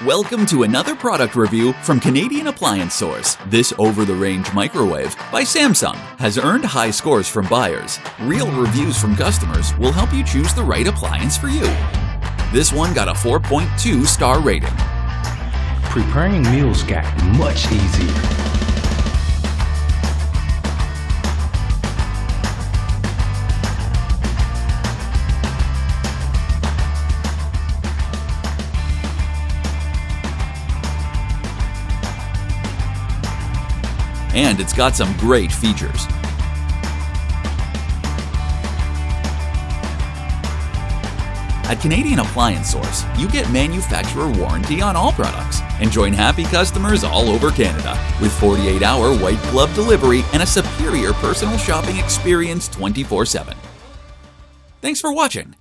Welcome to another product review from Canadian Appliance Source. This over-the-range microwave by Samsung has earned high scores from buyers. Real reviews from customers will help you choose the right appliance for you. This one got a 4.2 star rating. Preparing meals got much easier. And it's got some great features. At Canadian Appliance Source, you get manufacturer warranty on all products and join happy customers all over Canada with 48-hour white glove delivery and a superior personal shopping experience 24/7. Thanks for watching.